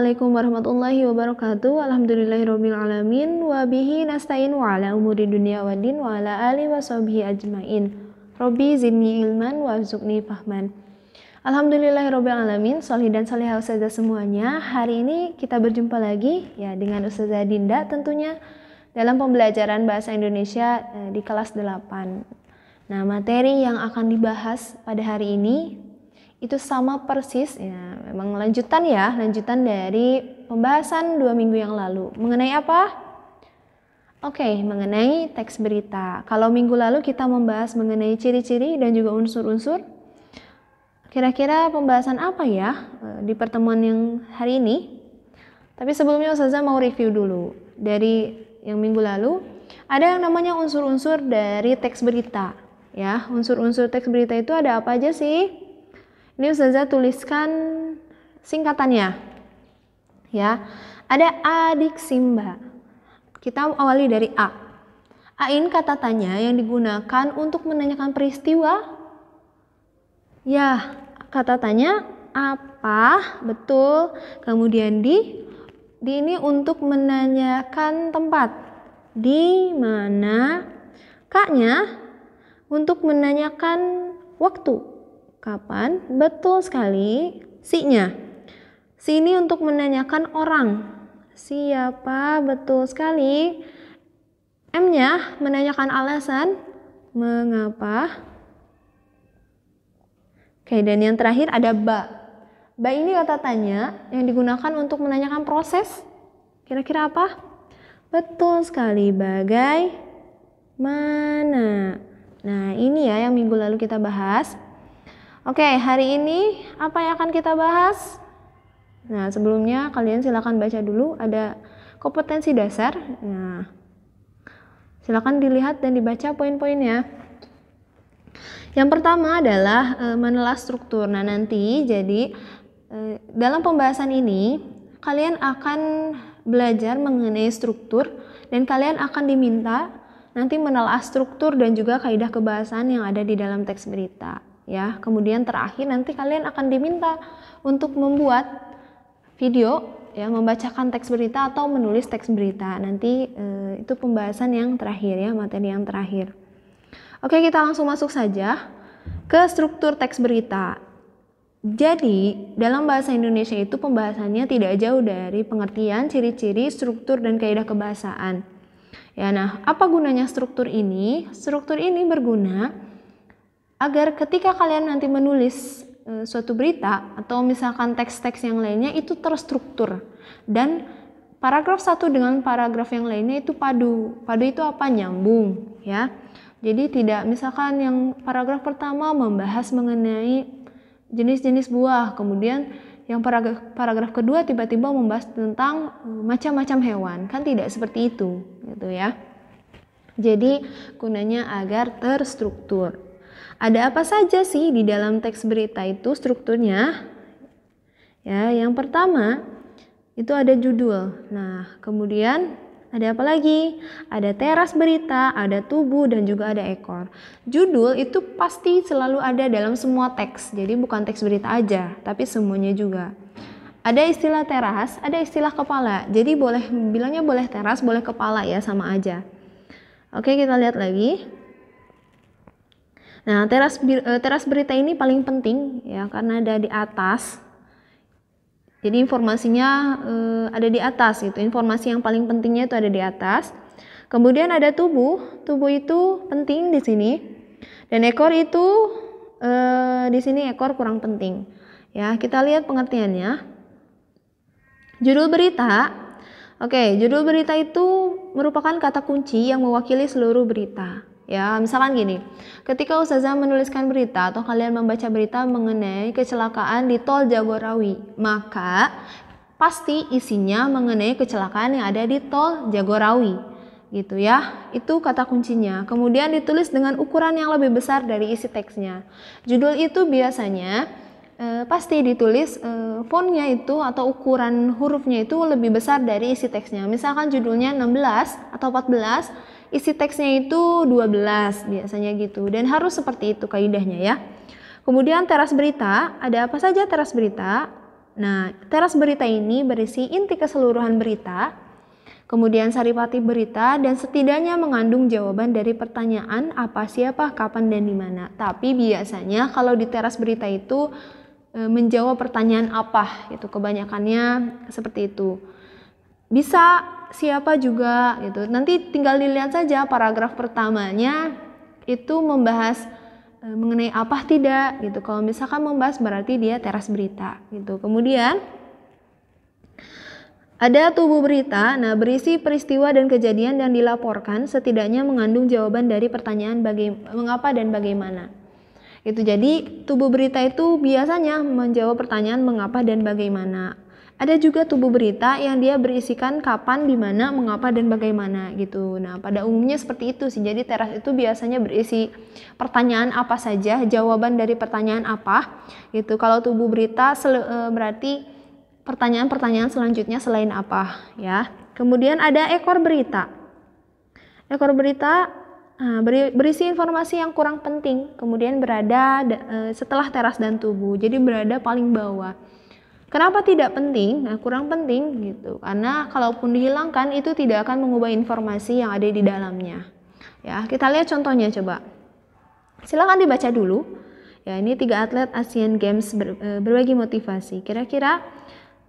Assalamualaikum warahmatullahi wabarakatuh. Alhamdulillahirabbil alamin wa bihi nasta'in wa ala umuri dunya waddin wa ala alihi washabihi ajmain. Robbi zidni ilman warzuqni fahman. Alhamdulillahirabbil alamin, sholih dan sholihah ustazah semuanya. Hari ini kita berjumpa lagi ya dengan Ustazah Dinda tentunya dalam pembelajaran bahasa Indonesia di kelas 8. Nah, materi yang akan dibahas pada hari ini itu sama persis ya, memang lanjutan dari pembahasan 2 minggu yang lalu. Mengenai apa? Oke, mengenai teks berita. Kalau minggu lalu kita membahas mengenai ciri-ciri dan juga unsur-unsur. Kira-kira pembahasan apa ya di pertemuan yang hari ini? Tapi sebelumnya Ustazah mau review dulu. Dari yang minggu lalu ada yang namanya unsur-unsur dari teks berita. Ya, unsur-unsur teks berita itu ada apa aja sih? Ini Ustazah tuliskan singkatannya. Ya, ada adiksimba. Kita awali dari A. A ini kata tanya yang digunakan untuk menanyakan peristiwa. Ya, kata tanya apa? Betul. Kemudian di ini untuk menanyakan tempat. Di mana? K-nya untuk menanyakan waktu. Kapan? Betul sekali. Si-nya. Si ini untuk menanyakan orang. Siapa? Betul sekali. M-nya menanyakan alasan. Mengapa? Oke, dan yang terakhir ada ba. Ba ini kata tanya yang digunakan untuk menanyakan proses. Kira-kira apa? Betul sekali. Bagaimana? Nah, ini ya yang minggu lalu kita bahas. Oke, hari ini apa yang akan kita bahas? Nah, sebelumnya kalian silakan baca dulu, ada kompetensi dasar. Nah, silakan dilihat dan dibaca poin-poinnya. Yang pertama adalah menelaah struktur. Nah, nanti jadi dalam pembahasan ini kalian akan belajar mengenai struktur dan kalian akan diminta nanti menelaah struktur dan juga kaidah kebahasaan yang ada di dalam teks berita. Ya, kemudian terakhir nanti kalian akan diminta untuk membuat video, ya, membacakan teks berita atau menulis teks berita. Nanti itu pembahasan yang terakhir ya, materi yang terakhir. Oke, kita langsung masuk saja ke struktur teks berita. Jadi, dalam bahasa Indonesia itu pembahasannya tidak jauh dari pengertian, ciri-ciri, struktur, dan kaidah kebahasaan. Ya, nah, apa gunanya struktur ini? Struktur ini berguna agar ketika kalian nanti menulis suatu berita atau misalkan teks-teks yang lainnya itu terstruktur dan paragraf satu dengan paragraf yang lainnya itu padu. Padu itu apa? Nyambung ya. Jadi tidak misalkan yang paragraf pertama membahas mengenai jenis-jenis buah, kemudian yang paragraf kedua tiba-tiba membahas tentang macam-macam hewan. Kan tidak seperti itu gitu ya. Jadi gunanya agar terstruktur. Ada apa saja sih di dalam teks berita itu strukturnya? Ya, yang pertama itu ada judul. Nah, kemudian ada apa lagi? Ada teras berita, ada tubuh, dan juga ada ekor. Judul itu pasti selalu ada dalam semua teks. Jadi bukan teks berita aja, tapi semuanya juga. Ada istilah teras, ada istilah kepala. Jadi bilangnya boleh teras, boleh kepala ya, sama aja. Oke, kita lihat lagi. Nah, teras berita ini paling penting ya karena ada di atas. Jadi informasinya ada di atas gitu. Informasi yang paling pentingnya itu ada di atas. Kemudian ada tubuh. Tubuh itu penting di sini. Dan ekor itu di sini ekor kurang penting. Ya, kita lihat pengertiannya. Judul berita. Oke, judul berita itu merupakan kata kunci yang mewakili seluruh berita. Ya, misalkan gini, ketika Ustazah menuliskan berita atau kalian membaca berita mengenai kecelakaan di Tol Jagorawi, maka pasti isinya mengenai kecelakaan yang ada di Tol Jagorawi, gitu ya. Itu kata kuncinya. Kemudian ditulis dengan ukuran yang lebih besar dari isi teksnya. Judul itu biasanya pasti ditulis fontnya itu atau ukuran hurufnya itu lebih besar dari isi teksnya. Misalkan judulnya 16 atau 14, isi teksnya itu 12 biasanya gitu, dan harus seperti itu kaidahnya ya. Kemudian teras berita, ada apa saja teras berita? Nah, teras berita ini berisi inti keseluruhan berita, kemudian saripati berita, dan setidaknya mengandung jawaban dari pertanyaan apa, siapa, kapan, dan di mana. Tapi biasanya kalau di teras berita itu menjawab pertanyaan apa, gitu. Kebanyakannya seperti itu. Bisa siapa juga, gitu. Nanti tinggal dilihat saja paragraf pertamanya itu membahas mengenai apa tidak, gitu. Kalau misalkan membahas berarti dia teras berita, gitu. Kemudian ada tubuh berita, nah berisi peristiwa dan kejadian yang dilaporkan setidaknya mengandung jawaban dari pertanyaan mengapa dan bagaimana. Itu jadi tubuh berita itu biasanya menjawab pertanyaan mengapa dan bagaimana. Ada juga tubuh berita yang dia berisikan kapan, di mana, mengapa dan bagaimana gitu. Nah, pada umumnya seperti itu sih. Jadi teras itu biasanya berisi pertanyaan apa saja, jawaban dari pertanyaan apa gitu. Kalau tubuh berita berarti pertanyaan-pertanyaan selanjutnya selain apa ya. Kemudian ada ekor berita. Ekor berita berisi informasi yang kurang penting, kemudian berada setelah teras dan tubuh, jadi berada paling bawah. Kenapa tidak penting? Nah, kurang penting gitu, karena kalaupun dihilangkan itu tidak akan mengubah informasi yang ada di dalamnya. Ya, kita lihat contohnya coba. Silakan dibaca dulu. Ya, ini 3 atlet Asian Games berbagi motivasi. Kira-kira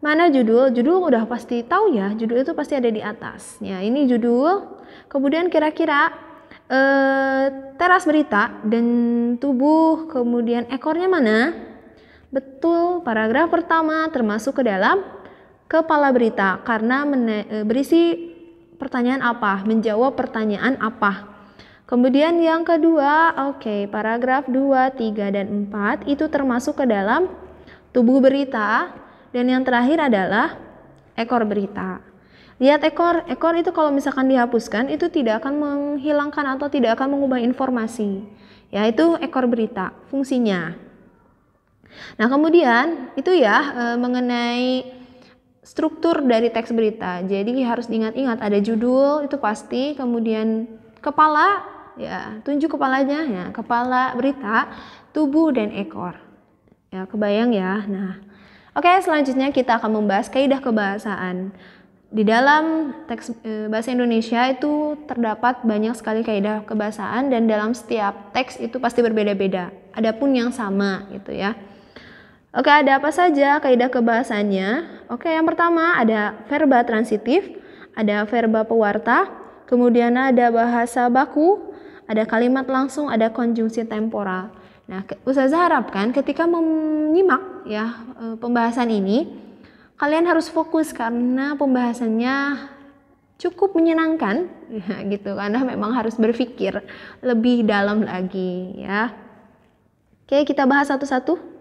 mana judul? Judul udah pasti tahu ya, judul itu pasti ada di atas. Ya, ini judul. Kemudian kira-kira teras berita dan tubuh, kemudian ekornya mana? Betul, paragraf pertama termasuk ke dalam kepala berita karena berisi pertanyaan apa, menjawab pertanyaan apa. Kemudian yang kedua, paragraf 2, 3, dan 4 itu termasuk ke dalam tubuh berita, dan yang terakhir adalah ekor berita. Lihat ekor itu kalau misalkan dihapuskan itu tidak akan menghilangkan atau tidak akan mengubah informasi. Ya, itu ekor berita fungsinya. Nah, kemudian itu ya mengenai struktur dari teks berita. Jadi harus diingat-ingat ada judul itu pasti, kemudian kepala, ya tunjuk kepalanya ya, kepala berita, tubuh dan ekor. Ya, kebayang ya. Nah, selanjutnya kita akan membahas kaidah kebahasaan. Di dalam teks bahasa Indonesia itu terdapat banyak sekali kaidah kebahasaan dan dalam setiap teks itu pasti berbeda-beda. Adapun yang sama gitu ya. Ada apa saja kaidah kebahasaannya? Yang pertama ada verba transitif, ada verba pewarta, kemudian ada bahasa baku, ada kalimat langsung, ada konjungsi temporal. Nah, Ustazah harapkan ketika menyimak ya pembahasan ini kalian harus fokus karena pembahasannya cukup menyenangkan ya, gitu, karena memang harus berpikir lebih dalam lagi ya. Kita bahas satu-satu.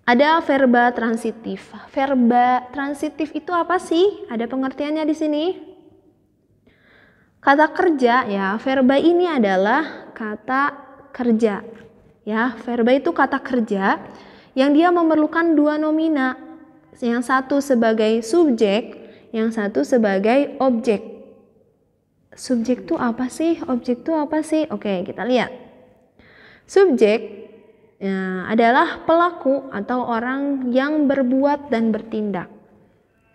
Ada verba transitif. Verba transitif itu apa sih? Ada pengertiannya di sini. Kata kerja ya, verba ini adalah kata kerja. Ya, verba itu kata kerja yang dia memerlukan 2 nomina. Yang satu sebagai subjek, yang satu sebagai objek. Subjek itu apa sih? Objek itu apa sih? Kita lihat. Subjek adalah pelaku atau orang yang berbuat dan bertindak.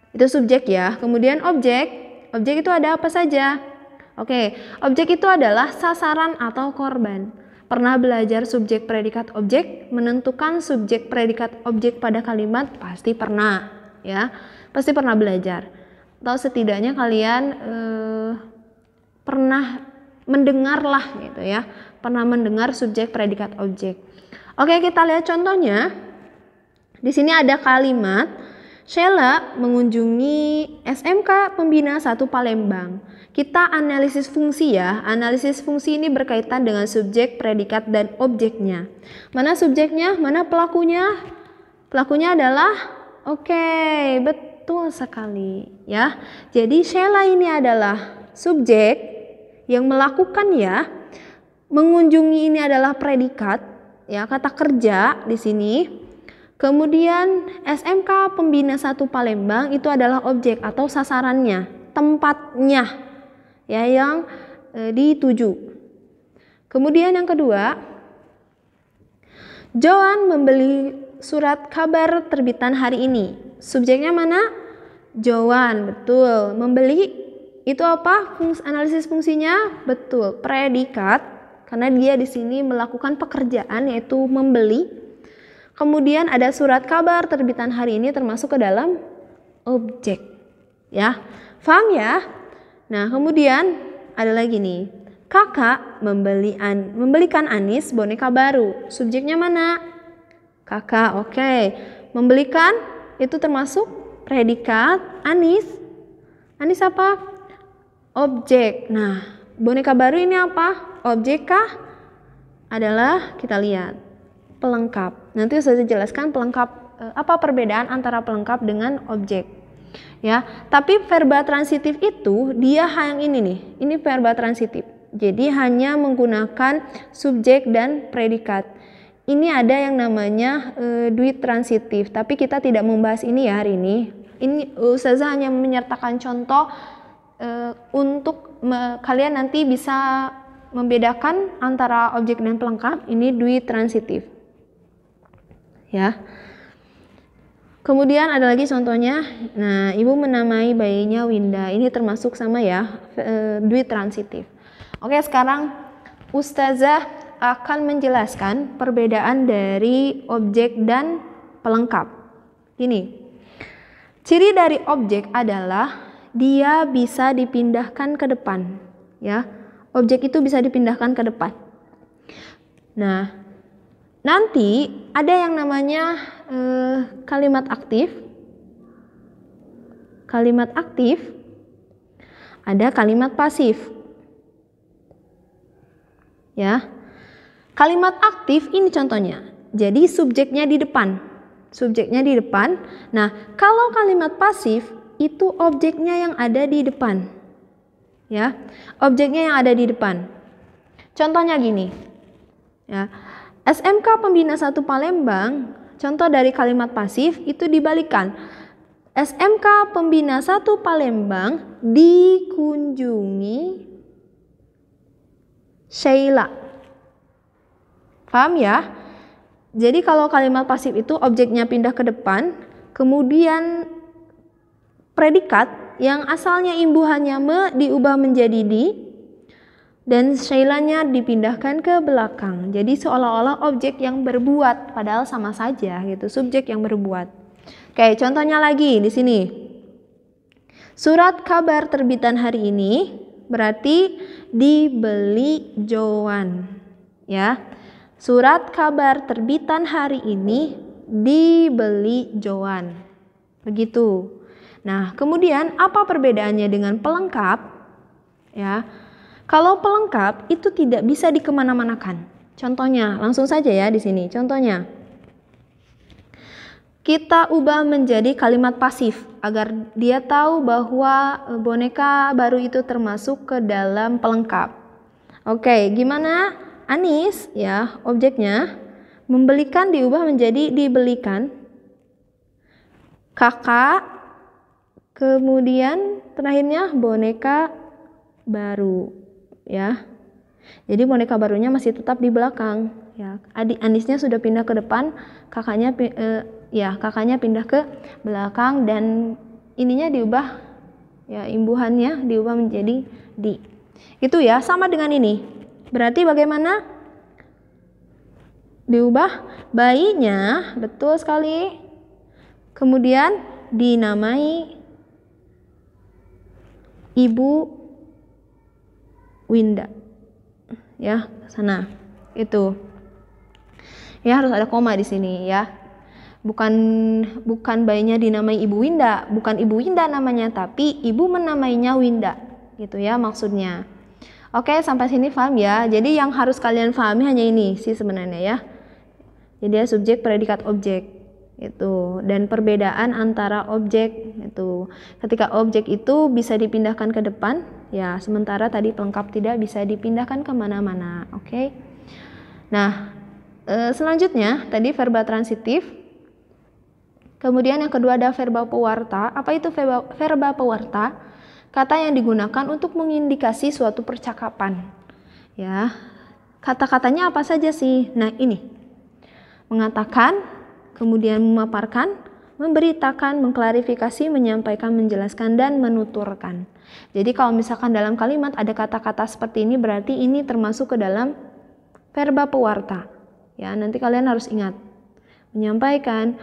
Itu subjek ya. Kemudian objek itu ada apa saja? Objek itu adalah sasaran atau korban. Pernah belajar subjek predikat objek, menentukan subjek predikat objek pada kalimat? Pasti pernah ya, pasti pernah belajar. Atau setidaknya kalian pernah mendengar lah gitu ya, pernah mendengar subjek predikat objek. Kita lihat contohnya. Di sini ada kalimat Sheila mengunjungi SMK Pembina 1 Palembang. Kita analisis fungsi ya. Analisis fungsi ini berkaitan dengan subjek, predikat, dan objeknya. Mana subjeknya? Mana pelakunya? Pelakunya adalah betul sekali ya. Jadi Sheila ini adalah subjek yang melakukan ya. Mengunjungi ini adalah predikat ya, kata kerja di sini. Kemudian SMK Pembina 1 Palembang itu adalah objek atau sasarannya, tempatnya ya yang dituju. Kemudian yang kedua, Joan membeli surat kabar terbitan hari ini. Subjeknya mana? Joan, betul. Membeli itu apa? Analisis fungsinya? Betul, predikat. Karena dia di sini melakukan pekerjaan yaitu membeli. Kemudian ada surat kabar terbitan hari ini termasuk ke dalam objek. Ya. Paham ya? Nah, kemudian ada lagi nih. Kakak membelikan Anis boneka baru. Subjeknya mana? Kakak, oke. Membelikan itu termasuk predikat. Anis. Anis apa? Objek. Nah, boneka baru ini apa? Objek kah? Adalah, kita lihat, pelengkap. Nanti saya jelaskan pelengkap, apa perbedaan antara pelengkap dengan objek. Ya, tapi verba transitif itu dia yang ini nih. Ini verba transitif. Jadi hanya menggunakan subjek dan predikat. Ini ada yang namanya duit transitif, tapi kita tidak membahas ini ya hari ini. Ini Ustazah hanya menyertakan contoh untuk kalian nanti bisa membedakan antara objek dan pelengkap. Ini duit transitif. Ya. Kemudian ada lagi contohnya. Nah, ibu menamai bayinya Winda. Ini termasuk sama ya, duit transitif. Oke, sekarang Ustazah akan menjelaskan perbedaan dari objek dan pelengkap. Ini. Ciri dari objek adalah dia bisa dipindahkan ke depan, ya. Objek itu bisa dipindahkan ke depan. Nah, nanti ada yang namanya kalimat aktif. Kalimat aktif. Ada kalimat pasif. Ya. Kalimat aktif ini contohnya. Jadi subjeknya di depan. Subjeknya di depan. Nah, kalau kalimat pasif itu objeknya yang ada di depan. Ya. Objeknya yang ada di depan. Contohnya gini. Ya. SMK Pembina 1 Palembang, contoh dari kalimat pasif itu dibalikan. SMK Pembina 1 Palembang dikunjungi Sheila. Paham ya? Jadi kalau kalimat pasif itu objeknya pindah ke depan, kemudian predikat yang asalnya imbuhannya me diubah menjadi di, dan Sheila-nya dipindahkan ke belakang. Jadi seolah-olah objek yang berbuat, padahal sama saja gitu, subjek yang berbuat. Oke, contohnya lagi di sini. Surat kabar terbitan hari ini berarti dibeli Joan. Ya. Surat kabar terbitan hari ini dibeli Joan. Begitu. Nah, kemudian apa perbedaannya dengan pelengkap? Ya. Kalau pelengkap itu tidak bisa dikemana-manakan. Contohnya, langsung saja ya di sini. Contohnya, kita ubah menjadi kalimat pasif agar dia tahu bahwa boneka baru itu termasuk ke dalam pelengkap. Oke, gimana? Anis, ya, objeknya. Membelikan diubah menjadi dibelikan. Kakak, kemudian terakhirnya boneka baru. Ya, jadi boneka barunya masih tetap di belakang. Ya, Anisnya sudah pindah ke depan, kakaknya pindah ke belakang dan ininya diubah, ya imbuhannya diubah menjadi di. Itu ya, sama dengan ini. Berarti bagaimana? Diubah bayinya, betul sekali. Kemudian dinamai Ibu Winda, ya, sana itu, ya harus ada koma di sini ya, bukan bayinya dinamai Ibu Winda, bukan Ibu Winda namanya, tapi ibu menamainya Winda, gitu ya maksudnya. Oke, sampai sini paham ya. Jadi yang harus kalian pahami hanya ini sih sebenarnya ya. Jadi ya subjek, predikat, objek itu, dan perbedaan antara objek itu. Ketika objek itu bisa dipindahkan ke depan, ya, sementara tadi pelengkap tidak bisa dipindahkan kemana-mana. Oke. Nah, selanjutnya tadi verba transitif. Kemudian yang kedua ada verba pewarta. Apa itu verba pewarta? Kata yang digunakan untuk mengindikasi suatu percakapan. Ya, kata-katanya apa saja sih? Nah, ini mengatakan kemudian memaparkan, memberitakan, mengklarifikasi, menyampaikan, menjelaskan, dan menuturkan. Jadi kalau misalkan dalam kalimat ada kata-kata seperti ini, berarti ini termasuk ke dalam verba pewarta. Ya, nanti kalian harus ingat. Menyampaikan,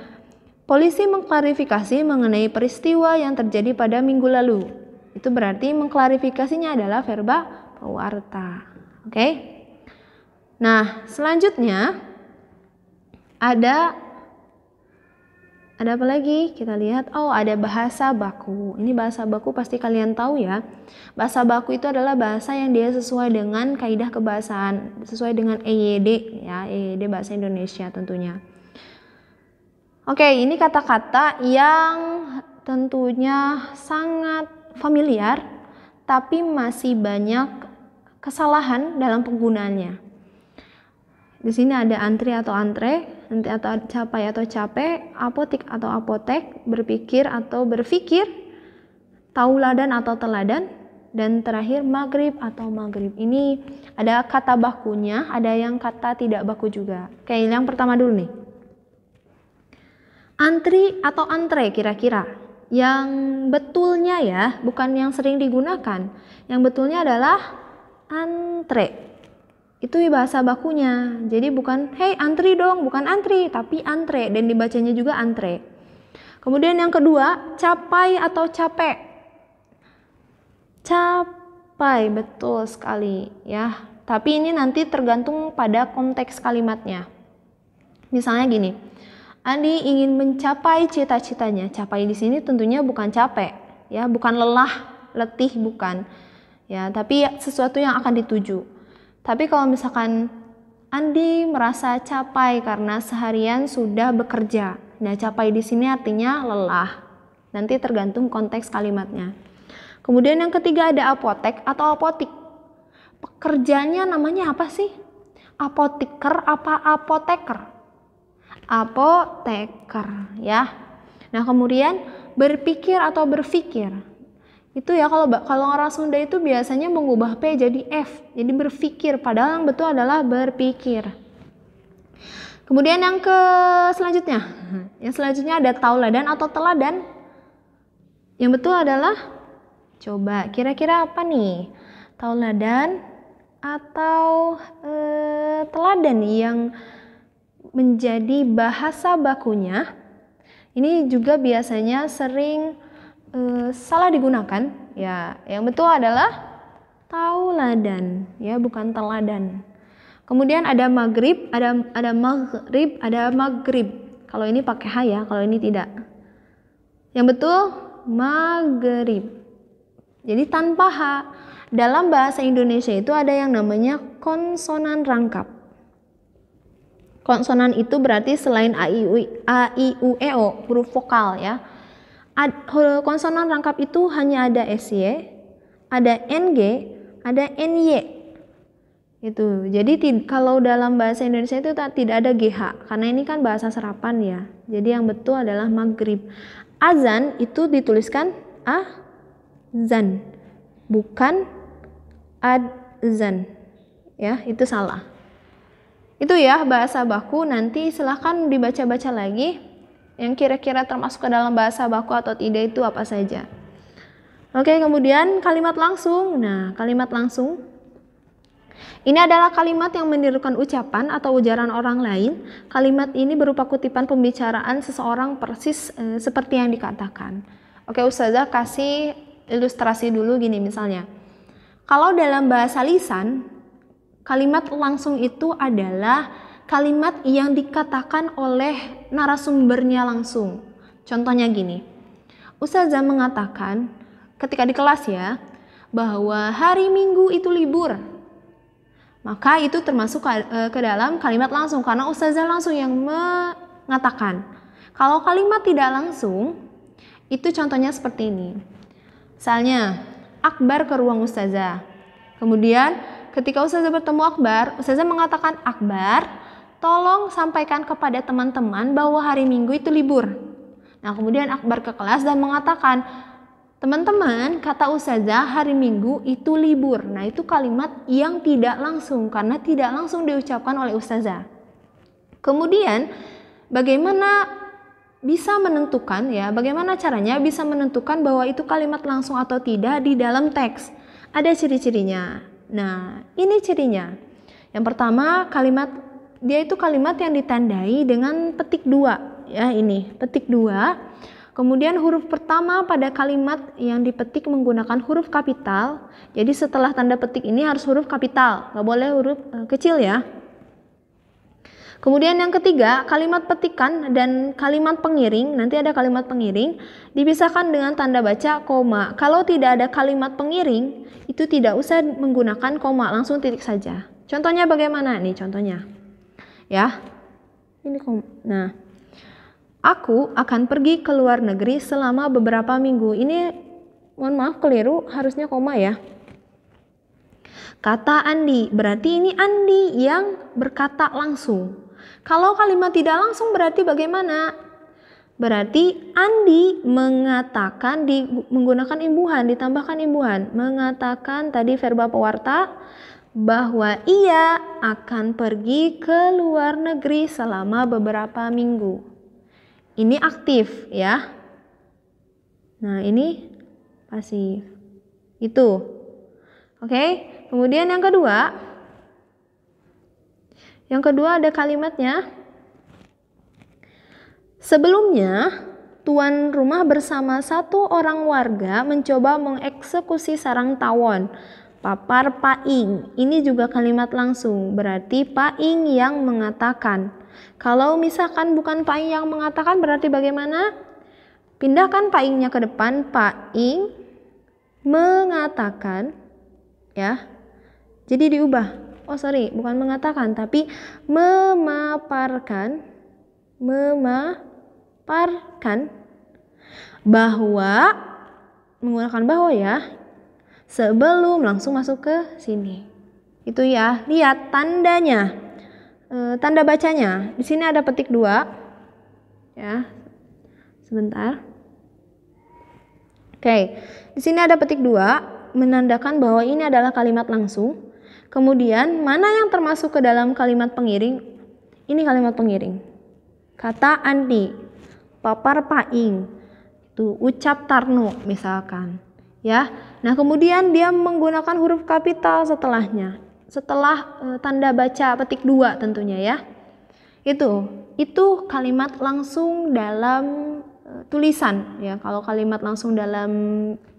polisi mengklarifikasi mengenai peristiwa yang terjadi pada minggu lalu. Itu berarti mengklarifikasinya adalah verba pewarta. Oke? Nah, selanjutnya ada apa lagi? Kita lihat, ada bahasa baku. Ini bahasa baku pasti kalian tahu ya. Bahasa baku itu adalah bahasa yang dia sesuai dengan kaidah kebahasaan, sesuai dengan EYD ya, EYD bahasa Indonesia tentunya. Oke, ini kata-kata yang tentunya sangat familiar, tapi masih banyak kesalahan dalam penggunaannya. Di sini ada antri atau antre, nanti atau capai atau capek, apotik atau apotek, berpikir atau berpikir, tauladan atau teladan, dan terakhir maghrib atau maghrib. Ini ada kata bakunya, ada yang kata tidak baku juga. Oke, yang pertama dulu nih. Antri atau antre kira-kira. Yang betulnya ya, bukan yang sering digunakan. Yang betulnya adalah antre. Itu bahasa bakunya. Jadi bukan hey antri dong, bukan antri, tapi antre, dan dibacanya juga antre. Kemudian yang kedua, capai atau capek. Capai, betul sekali ya. Tapi ini nanti tergantung pada konteks kalimatnya. Misalnya gini, Andi ingin mencapai cita-citanya. Capai di sini tentunya bukan capek, ya, bukan lelah, letih, bukan. Ya, tapi sesuatu yang akan dituju. Tapi kalau misalkan Andi merasa capai karena seharian sudah bekerja. Nah, capai di sini artinya lelah. Nanti tergantung konteks kalimatnya. Kemudian yang ketiga ada apotek atau apotik. Pekerjaannya namanya apa sih? Apoteker apa apoteker? Apoteker ya. Nah, kemudian berpikir atau berpikir. Itu ya, kalau orang Sunda itu biasanya mengubah P jadi F, jadi berpikir, padahal yang betul adalah berpikir. Kemudian yang selanjutnya ada tauladan atau teladan. Yang betul adalah, coba kira-kira apa nih? Tauladan atau teladan yang menjadi bahasa bakunya. Ini juga biasanya sering salah digunakan ya. Yang betul adalah tauladan ya, bukan teladan. Kemudian ada maghrib, ada maghrib, ada maghrib. Kalau ini pakai ha ya, kalau ini tidak. Yang betul maghrib. Jadi tanpa ha. Dalam bahasa Indonesia itu ada yang namanya konsonan rangkap. Konsonan itu berarti selain a, i, u, e, o, huruf vokal ya. Konsonan rangkap itu hanya ada SY, ada NG, ada NY. Itu. Jadi kalau dalam bahasa Indonesia itu tidak ada GH, karena ini kan bahasa serapan ya. Jadi yang betul adalah maghrib. Azan itu dituliskan azan, bukan adzan. Ya, itu salah. Itu ya bahasa baku, nanti silahkan dibaca-baca lagi. Yang kira-kira termasuk ke dalam bahasa baku atau tidak itu apa saja. Oke, kemudian kalimat langsung. Nah, kalimat langsung ini adalah kalimat yang menirukan ucapan atau ujaran orang lain. Kalimat ini berupa kutipan pembicaraan seseorang persis seperti yang dikatakan. Oke, Ustazah kasih ilustrasi dulu gini misalnya. Kalau dalam bahasa lisan, kalimat langsung itu adalah kalimat yang dikatakan oleh narasumbernya langsung. Contohnya gini, Ustazah mengatakan ketika di kelas ya, bahwa hari Minggu itu libur. Maka itu termasuk ke dalam kalimat langsung, karena Ustazah langsung yang mengatakan. Kalau kalimat tidak langsung, itu contohnya seperti ini. Misalnya, Akbar ke ruang Ustazah. Kemudian ketika Ustazah bertemu Akbar, Ustazah mengatakan, Akbar, tolong sampaikan kepada teman-teman bahwa hari Minggu itu libur. Nah, kemudian Akbar ke kelas dan mengatakan, teman-teman, kata Ustazah hari Minggu itu libur. Nah, itu kalimat yang tidak langsung karena tidak langsung diucapkan oleh Ustazah. Kemudian bagaimana bisa menentukan ya, bagaimana caranya bisa menentukan bahwa itu kalimat langsung atau tidak di dalam teks? Ada ciri-cirinya. Nah, ini cirinya. Yang pertama, dia itu kalimat yang ditandai dengan petik 2 ya, ini petik 2. Kemudian huruf pertama pada kalimat yang dipetik menggunakan huruf kapital. Jadi setelah tanda petik ini harus huruf kapital, nggak boleh huruf kecil ya. Kemudian yang ketiga, kalimat petikan dan kalimat pengiring, nanti ada kalimat pengiring, dipisahkan dengan tanda baca koma. Kalau tidak ada kalimat pengiring, itu tidak usah menggunakan koma, langsung titik saja. Contohnya bagaimana nih contohnya? Ya, ini koma. Nah, aku akan pergi ke luar negeri selama beberapa minggu. Ini, mohon maaf keliru, harusnya koma ya. Kata Andi, berarti ini Andi yang berkata langsung. Kalau kalimat tidak langsung berarti bagaimana? Berarti Andi mengatakan menggunakan imbuhan, ditambahkan imbuhan. Mengatakan tadi verba pewarta bahwa ia akan pergi ke luar negeri selama beberapa minggu. Ini aktif ya. Nah, ini pasif. Itu. Oke, kemudian yang kedua. Yang kedua ada kalimatnya. Sebelumnya, tuan rumah bersama satu orang warga mencoba mengeksekusi sarang tawon. Papar Paing. Ini juga kalimat langsung. Berarti Paing yang mengatakan. Kalau misalkan bukan Paing yang mengatakan berarti bagaimana? Pindahkan Paingnya ke depan. Paing mengatakan. Ya. Jadi diubah. Oh sorry, bukan mengatakan, tapi memaparkan bahwa, menggunakan bahwa ya, sebelum langsung masuk ke sini. Itu ya, lihat tandanya, tanda bacanya. Di sini ada petik 2, ya, sebentar. Oke, di sini ada petik 2, menandakan bahwa ini adalah kalimat langsung. Kemudian mana yang termasuk ke dalam kalimat pengiring? Ini kalimat pengiring. Kata Andi, papar Paing, itu ucap Tarno misalkan, ya. Nah kemudian dia menggunakan huruf kapital setelahnya, setelah tanda baca petik 2 tentunya ya. Itu kalimat langsung dalam tulisan ya. Kalau kalimat langsung dalam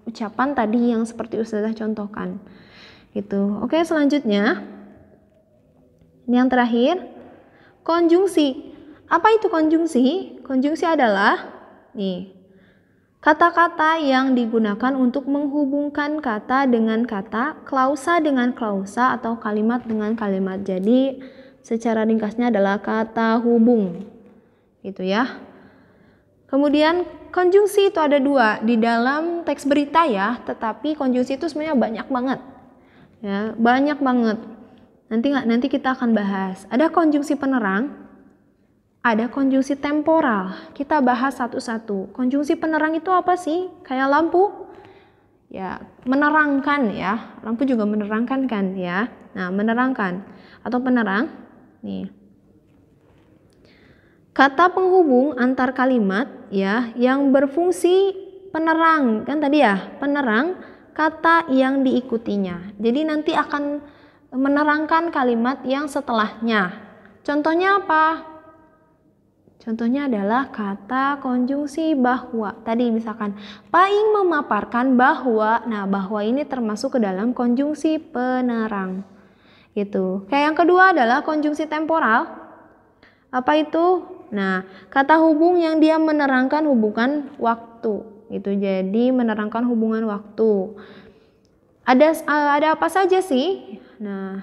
ucapan tadi yang seperti Ustazah contohkan. Gitu. Oke, selanjutnya ini yang terakhir, konjungsi. Apa itu konjungsi? Konjungsi adalah nih, kata-kata yang digunakan untuk menghubungkan kata dengan kata, klausa dengan klausa, atau kalimat dengan kalimat. Jadi secara ringkasnya adalah kata hubung. Gitu ya. Kemudian konjungsi itu ada 2 di dalam teks berita ya, tetapi konjungsi itu sebenarnya banyak banget. Ya, banyak banget. Nanti kita akan bahas. Ada konjungsi penerang, ada konjungsi temporal. Kita bahas satu-satu. Konjungsi penerang itu apa sih? Kayak lampu? Ya, menerangkan ya. Lampu juga menerangkan kan ya. Nah, menerangkan atau penerang. Nih. Kata penghubung antar kalimat ya yang berfungsi penerang. Kan tadi ya, penerang kata yang diikutinya. Jadi nanti akan menerangkan kalimat yang setelahnya. Contohnya apa? Contohnya adalah kata konjungsi bahwa. Tadi misalkan Paing memaparkan bahwa. Nah, bahwa ini termasuk ke dalam konjungsi penerang. Gitu. Kayak yang kedua adalah konjungsi temporal. Apa itu? Nah, kata hubung yang dia menerangkan hubungan waktu. Itu jadi menerangkan hubungan waktu. Ada apa saja sih? Nah,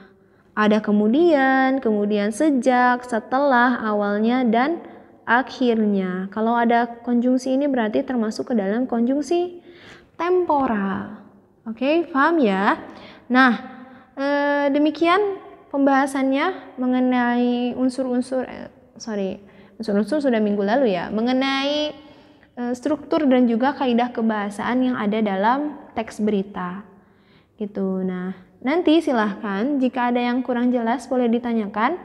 ada kemudian sejak, setelah, awalnya, dan akhirnya. Kalau ada konjungsi ini berarti termasuk ke dalam konjungsi temporal. Oke, paham ya? Nah, demikian pembahasannya mengenai unsur-unsur sudah minggu lalu ya, mengenai struktur dan juga kaidah kebahasaan yang ada dalam teks berita. Gitu. Nah, nanti silahkan jika ada yang kurang jelas boleh ditanyakan.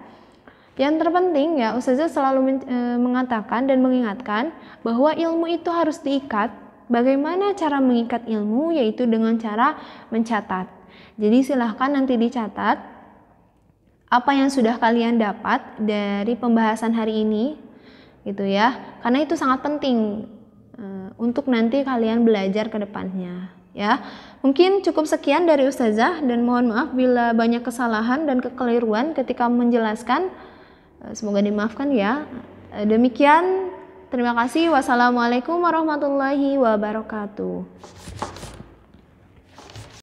Yang terpenting ya, Ustazah selalu mengatakan dan mengingatkan bahwa ilmu itu harus diikat. Bagaimana cara mengikat ilmu? Yaitu dengan cara mencatat. Jadi silahkan nanti dicatat apa yang sudah kalian dapat dari pembahasan hari ini, gitu ya. Karena itu sangat penting untuk nanti kalian belajar ke depannya, ya. Mungkin cukup sekian dari Ustazah dan mohon maaf bila banyak kesalahan dan kekeliruan ketika menjelaskan. Semoga dimaafkan ya. Demikian, terima kasih. Wassalamualaikum warahmatullahi wabarakatuh.